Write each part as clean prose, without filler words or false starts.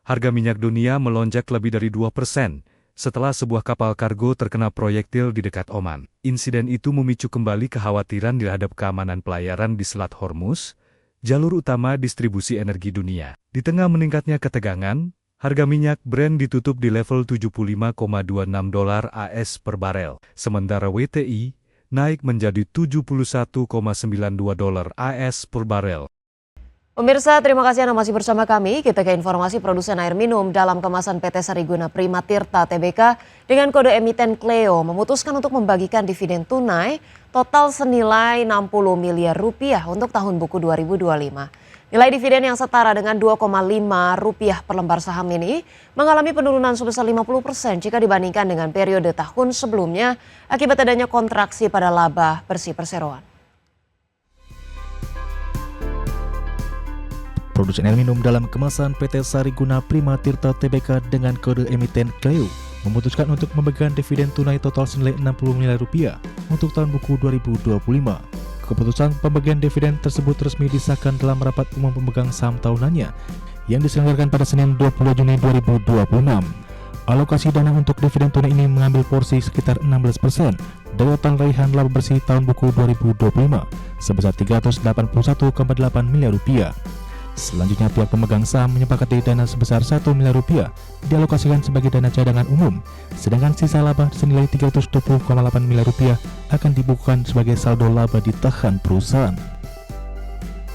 harga minyak dunia melonjak lebih dari 2% setelah sebuah kapal kargo terkena proyektil di dekat Oman. Insiden itu memicu kembali kekhawatiran terhadap keamanan pelayaran di Selat Hormuz, jalur utama distribusi energi dunia. Di tengah meningkatnya ketegangan, harga minyak Brent ditutup di level $75,26 AS per barel, sementara WTI naik menjadi $71,92 AS per barel. Pemirsa, terima kasih Anda masih bersama kami. Kita ke informasi produsen air minum dalam kemasan PT Sariguna Prima Tirta Tbk dengan kode emiten Cleo memutuskan untuk membagikan dividen tunai total senilai 60 miliar rupiah untuk tahun buku 2025. Nilai dividen yang setara dengan 2,5 rupiah per lembar saham ini mengalami penurunan sebesar 50% jika dibandingkan dengan periode tahun sebelumnya akibat adanya kontraksi pada laba bersih perseroan. Produsen air minum dalam kemasan PT Sariguna Prima Tirta Tbk dengan kode emiten Cleo memutuskan untuk memegang dividen tunai total senilai 60 miliar rupiah untuk tahun buku 2025. Keputusan pembagian dividen tersebut resmi disahkan dalam rapat umum pemegang saham tahunannya yang diselenggarakan pada Senin 20 Juni 2026. Alokasi dana untuk dividen tunai ini mengambil porsi sekitar 16% dari total raihan laba bersih tahun buku 2025 sebesar 381,8 miliar rupiah. Selanjutnya pihak pemegang saham menyepakati dana sebesar 1 miliar rupiah dialokasikan sebagai dana cadangan umum, sedangkan sisa laba senilai 320,8 miliar rupiah akan dibukukan sebagai saldo laba ditahan perusahaan.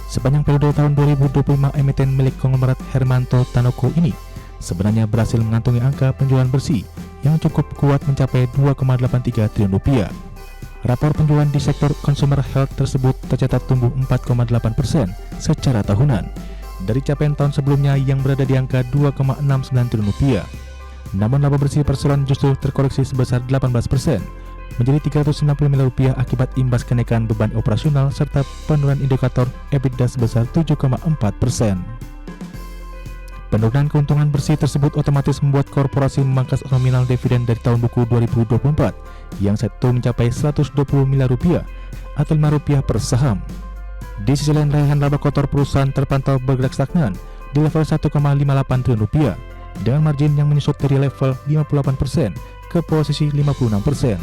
Sepanjang periode tahun 2025, emiten milik konglomerat Hermanto Tanoko ini sebenarnya berhasil mengantongi angka penjualan bersih yang cukup kuat mencapai 2,83 triliun rupiah. Rapor penjualan di sektor consumer health tersebut tercatat tumbuh 4,8% secara tahunan dari capaian tahun sebelumnya yang berada di angka 2,69 triliun rupiah. Namun laba bersih perseroan justru terkoreksi sebesar 18% menjadi 360 miliar rupiah akibat imbas kenaikan beban operasional serta penurunan indikator EBITDA sebesar 7,4%. Penurunan keuntungan bersih tersebut otomatis membuat korporasi memangkas nominal dividen dari tahun buku 2024 yang saat itu mencapai 120 miliar rupiah atau 5 rupiah per saham. Di sisi lain, raihan laba kotor perusahaan terpantau bergerak stagnan di level 1,58 triliun rupiah dengan margin yang menyusut dari level 58% ke posisi 56%.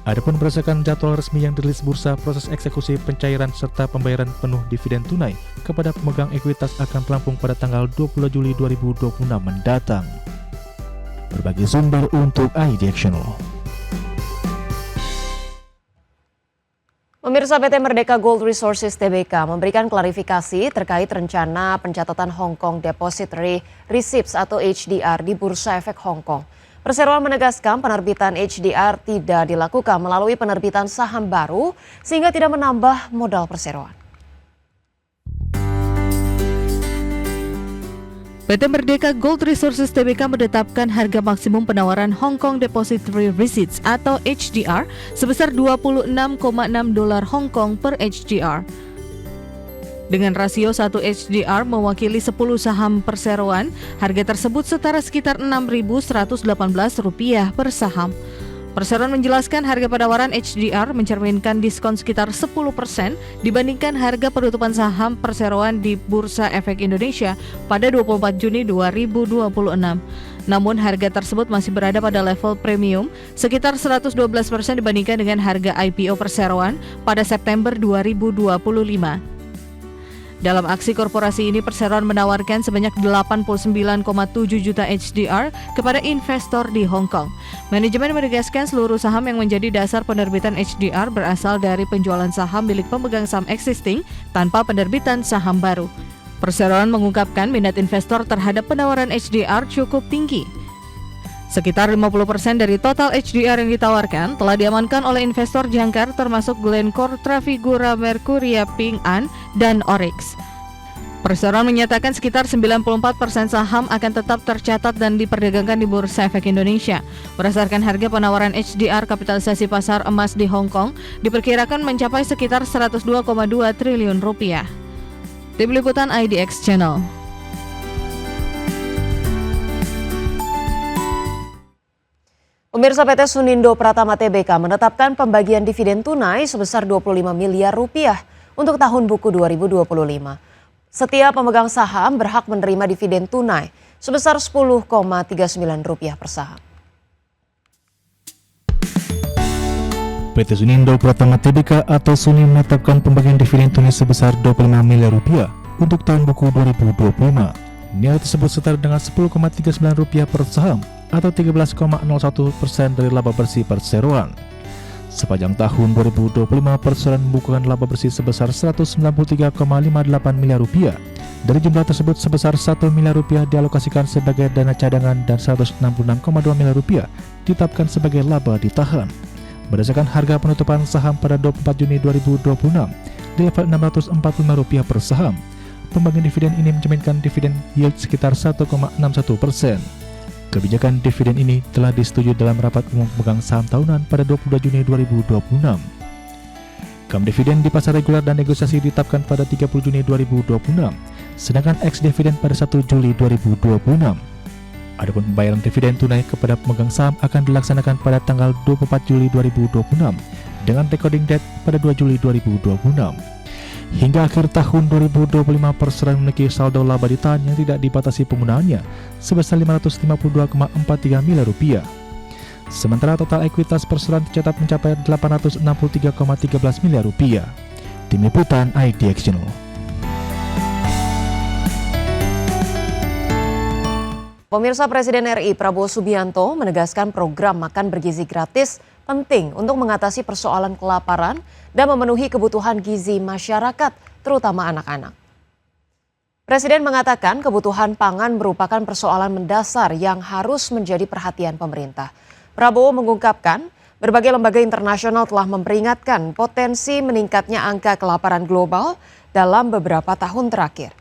Adapun berdasarkan jadwal resmi yang dirilis bursa, proses eksekusi pencairan serta pembayaran penuh dividen tunai kepada pemegang ekuitas akan rampung pada tanggal 20 Juli 2026 mendatang. Berbagai sumber untuk iDirectional. Pemirsa, PT Merdeka Gold Resources Tbk memberikan klarifikasi terkait rencana pencatatan Hong Kong Depository Receipts atau HDR di Bursa Efek Hong Kong. Perseroan menegaskan penerbitan HDR tidak dilakukan melalui penerbitan saham baru sehingga tidak menambah modal perseroan. PT Merdeka Gold Resources Tbk menetapkan harga maksimum penawaran Hong Kong Depository Receipts atau HDR sebesar $26,6 Hong Kong per HDR. Dengan rasio 1 HDR mewakili 10 saham perseroan, harga tersebut setara sekitar Rp6.118 per saham. Perseroan menjelaskan harga penawaran HDR mencerminkan diskon sekitar 10% dibandingkan harga penutupan saham perseroan di Bursa Efek Indonesia pada 24 Juni 2026. Namun harga tersebut masih berada pada level premium sekitar 112% dibandingkan dengan harga IPO perseroan pada September 2025. Dalam aksi korporasi ini, perseroan menawarkan sebanyak 89,7 juta HDR kepada investor di Hong Kong. Manajemen menegaskan seluruh saham yang menjadi dasar penerbitan HDR berasal dari penjualan saham milik pemegang saham existing tanpa penerbitan saham baru. Perseroan mengungkapkan minat investor terhadap penawaran HDR cukup tinggi. Sekitar 50% dari total HDR yang ditawarkan telah diamankan oleh investor jangkar termasuk Glencore, Trafigura, Mercuria, Ping An, dan Oryx. Perseroan menyatakan sekitar 94% saham akan tetap tercatat dan diperdagangkan di Bursa Efek Indonesia. Berdasarkan harga penawaran HDR, kapitalisasi pasar emas di Hong Kong diperkirakan mencapai sekitar 102,2 triliun rupiah. Tim Liputan IDX Channel. Pemirsa, PT Sunindo Pratama Tbk menetapkan pembagian dividen tunai sebesar 25 miliar rupiah untuk tahun buku 2025. Setiap pemegang saham berhak menerima dividen tunai sebesar Rp10,39 per saham. PT Sunindo Pratama Tbk atau Suni menetapkan pembagian dividen tunai sebesar Rp25 miliar untuk tahun buku 2025. Nilai tersebut setara dengan Rp10,39 per saham atau 13,01% dari laba bersih perseroan. Sepanjang tahun 2025, perseroan membukukan laba bersih sebesar Rp193,58 miliar. Dari jumlah tersebut, sebesar Rp1 miliar dialokasikan sebagai dana cadangan dan Rp166,2 miliar ditetapkan sebagai laba ditahan. Berdasarkan harga penutupan saham pada 24 Juni 2026 di level Rp645 per saham, pembagian dividen ini mencerminkan dividen yield sekitar 1,61%. Kebijakan dividen ini telah disetujui dalam rapat umum pemegang saham tahunan pada 22 Juni 2026. Kam dividen di pasar reguler dan negosiasi ditetapkan pada 30 Juni 2026, sedangkan ex dividen pada 1 Juli 2026. Adapun pembayaran dividen tunai kepada pemegang saham akan dilaksanakan pada tanggal 24 Juli 2026 dengan recording date pada 2 Juli 2026. Hingga akhir tahun 2025, perseroan memiliki saldo laba ditahan yang tidak dibatasi penggunaannya sebesar Rp552,43 miliar. Sementara total ekuitas perseroan tercatat mencapai Rp863,13 miliar. Tim Liputan IDX Channel. Pemirsa, Presiden RI Prabowo Subianto menegaskan program makan bergizi gratis penting untuk mengatasi persoalan kelaparan dan memenuhi kebutuhan gizi masyarakat, terutama anak-anak. Presiden mengatakan kebutuhan pangan merupakan persoalan mendasar yang harus menjadi perhatian pemerintah. Prabowo mengungkapkan berbagai lembaga internasional telah memperingatkan potensi meningkatnya angka kelaparan global dalam beberapa tahun terakhir.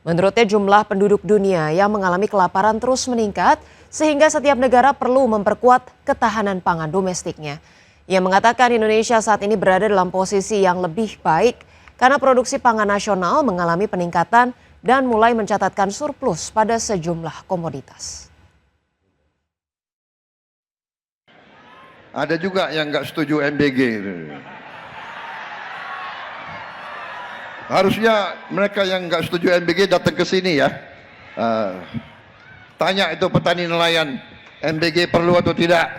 Menurutnya jumlah penduduk dunia yang mengalami kelaparan terus meningkat sehingga setiap negara perlu memperkuat ketahanan pangan domestiknya. Ia mengatakan Indonesia saat ini berada dalam posisi yang lebih baik karena produksi pangan nasional mengalami peningkatan dan mulai mencatatkan surplus pada sejumlah komoditas. Ada juga yang nggak setuju MBG. Harusnya mereka yang nggak setuju MBG datang ke sini ya. Tanya itu petani nelayan, MBG perlu atau tidak.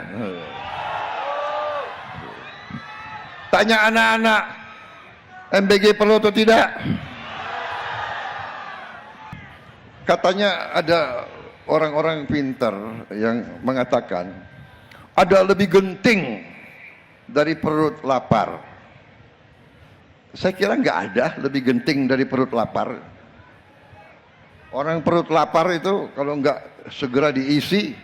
Tanya anak-anak, MBG perlu atau tidak. Katanya ada orang-orang pintar yang mengatakan ada lebih genting dari perut lapar. Saya kira nggak ada lebih genting dari perut lapar. Orang perut lapar itu kalau nggak segera diisi.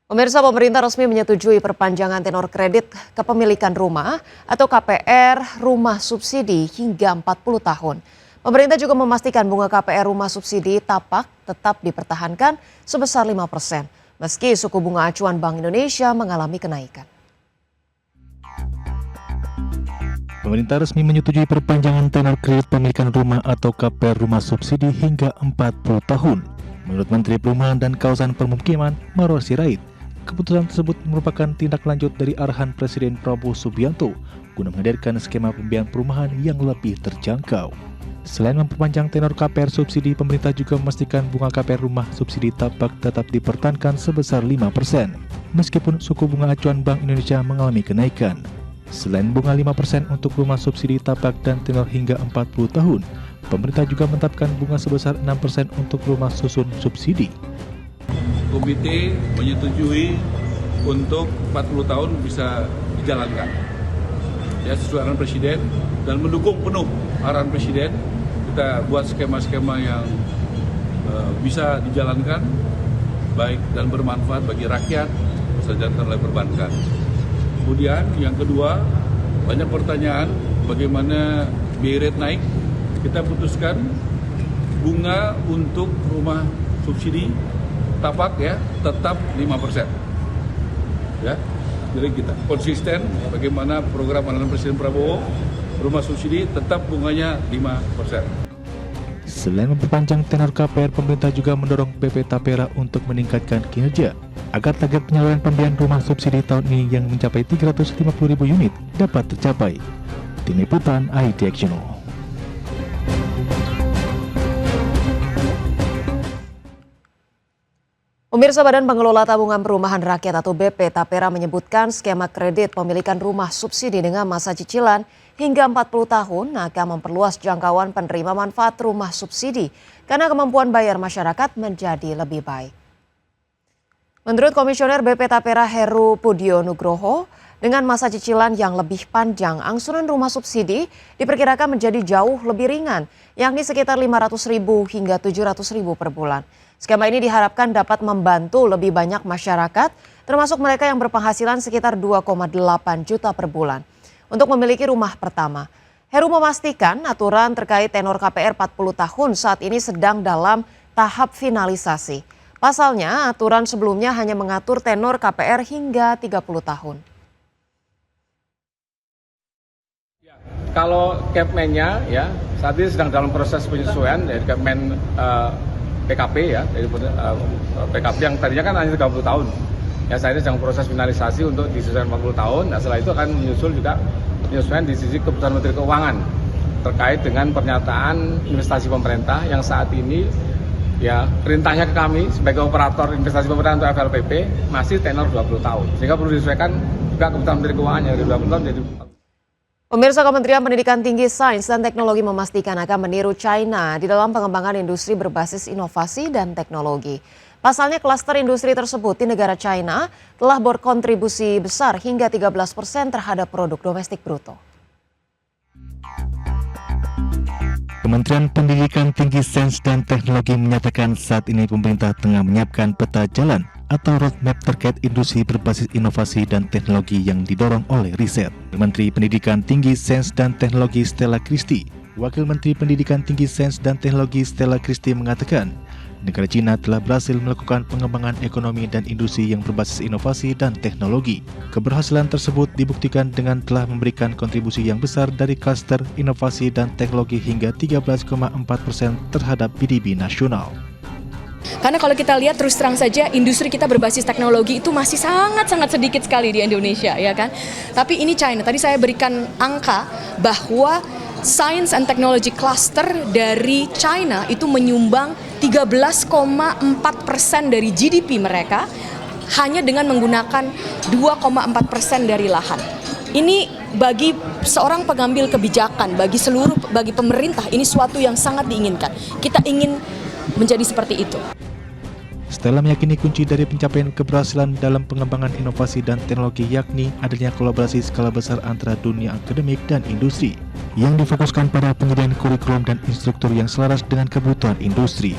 Pemirsa, pemerintah resmi menyetujui perpanjangan tenor kredit kepemilikan rumah atau KPR rumah subsidi hingga 40 tahun. Pemerintah juga memastikan bunga KPR rumah subsidi tapak tetap dipertahankan sebesar 5%, meski suku bunga acuan Bank Indonesia mengalami kenaikan. Pemerintah resmi menyetujui perpanjangan tenor kredit pemilikan rumah atau KPR rumah subsidi hingga 40 tahun. Menurut Menteri Perumahan dan Kawasan Permukiman Marwah Sirait, keputusan tersebut merupakan tindak lanjut dari arahan Presiden Prabowo Subianto guna menghadirkan skema pembiayaan perumahan yang lebih terjangkau. Selain memperpanjang tenor KPR subsidi, pemerintah juga memastikan bunga KPR rumah subsidi tapak tetap dipertahankan sebesar 5%, meskipun suku bunga acuan Bank Indonesia mengalami kenaikan. Selain bunga 5% untuk rumah subsidi tapak dan tenor hingga 40 tahun, pemerintah juga menetapkan bunga sebesar 6% untuk rumah susun subsidi. Komite menyetujui untuk 40 tahun bisa dijalankan. Ya, sesuai arahan Presiden dan mendukung penuh arahan Presiden. Kita buat skema-skema yang bisa dijalankan baik dan bermanfaat bagi rakyat, dijalankan oleh perbankan. Kemudian yang kedua, banyak pertanyaan bagaimana BI rate naik. Kita putuskan bunga untuk rumah subsidi tapak ya tetap 5%. Ya, jadi kita konsisten bagaimana program arahan Presiden Prabowo, rumah subsidi tetap bunganya 5%. Selain memperpanjang tenor KPR, pemerintah juga mendorong BP Tapera untuk meningkatkan kinerja agar target penyaluran pembiayaan rumah subsidi tahun ini yang mencapai 350.000 unit dapat tercapai. Tim Liputan IDX Channel. Pemirsa, Badan Pengelola Tabungan Perumahan Rakyat atau BP Tapera menyebutkan skema kredit pemilikan rumah subsidi dengan masa cicilan hingga 40 tahun akan memperluas jangkauan penerima manfaat rumah subsidi karena kemampuan bayar masyarakat menjadi lebih baik. Menurut Komisioner BP Tapera Heru Pudio Nugroho, dengan masa cicilan yang lebih panjang, angsuran rumah subsidi diperkirakan menjadi jauh lebih ringan, yakni sekitar Rp500.000 hingga Rp700.000 per bulan. Skema ini diharapkan dapat membantu lebih banyak masyarakat, termasuk mereka yang berpenghasilan sekitar 2,8 juta per bulan, untuk memiliki rumah pertama. Heru memastikan aturan terkait tenor KPR 40 tahun saat ini sedang dalam tahap finalisasi. Pasalnya, aturan sebelumnya hanya mengatur tenor KPR hingga 30 tahun. Kalau Capman-nya ya saat ini sedang dalam proses penyesuaian dari Capman PKP ya, dari PKP yang tadinya kan hanya 30 tahun. Ya saat ini sedang proses finalisasi untuk disesuaikan 40 tahun. Nah setelah itu akan menyusul juga penyesuaian di sisi keputusan Menteri Keuangan terkait dengan pernyataan investasi pemerintah yang saat ini ya perintahnya ke kami sebagai operator investasi pemerintah untuk FLPP masih tenor 20 tahun. Sehingga perlu disesuaikan juga keputusan Menteri Keuangan yang dari 20 tahun jadi 40. Pemirsa, Kementerian Pendidikan Tinggi, Sains dan Teknologi memastikan akan meniru China di dalam pengembangan industri berbasis inovasi dan teknologi. Pasalnya, klaster industri tersebut di negara China telah berkontribusi besar hingga 13% terhadap produk domestik bruto. Kementerian Pendidikan Tinggi, Sains dan Teknologi menyatakan saat ini pemerintah tengah menyiapkan peta jalan atau roadmap terkait industri berbasis inovasi dan teknologi yang didorong oleh riset. Menteri Pendidikan Tinggi, Sains dan Teknologi Stella Christy, Wakil Menteri Pendidikan Tinggi, Sains dan Teknologi Stella Christy mengatakan, negara Cina telah berhasil melakukan pengembangan ekonomi dan industri yang berbasis inovasi dan teknologi. Keberhasilan tersebut dibuktikan dengan telah memberikan kontribusi yang besar dari klaster inovasi dan teknologi hingga 13,4% terhadap PDB nasional. Karena kalau kita lihat terus terang saja industri kita berbasis teknologi itu masih sangat-sangat sedikit sekali di Indonesia, ya kan? Tapi ini China. Tadi saya berikan angka bahwa Science and Technology Cluster dari China itu menyumbang 13,4% dari GDP mereka hanya dengan menggunakan 2,4% dari lahan. Ini bagi seorang pengambil kebijakan, bagi pemerintah ini suatu yang sangat diinginkan. Kita ingin menjadi seperti itu. Stella meyakini kunci dari pencapaian keberhasilan dalam pengembangan inovasi dan teknologi yakni adanya kolaborasi skala besar antara dunia akademik dan industri yang difokuskan pada penyediaan kurikulum dan instruktur yang selaras dengan kebutuhan industri.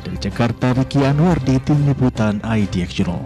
Dari Jakarta, Ricky Anwar di Tim Liputan IDX Journal.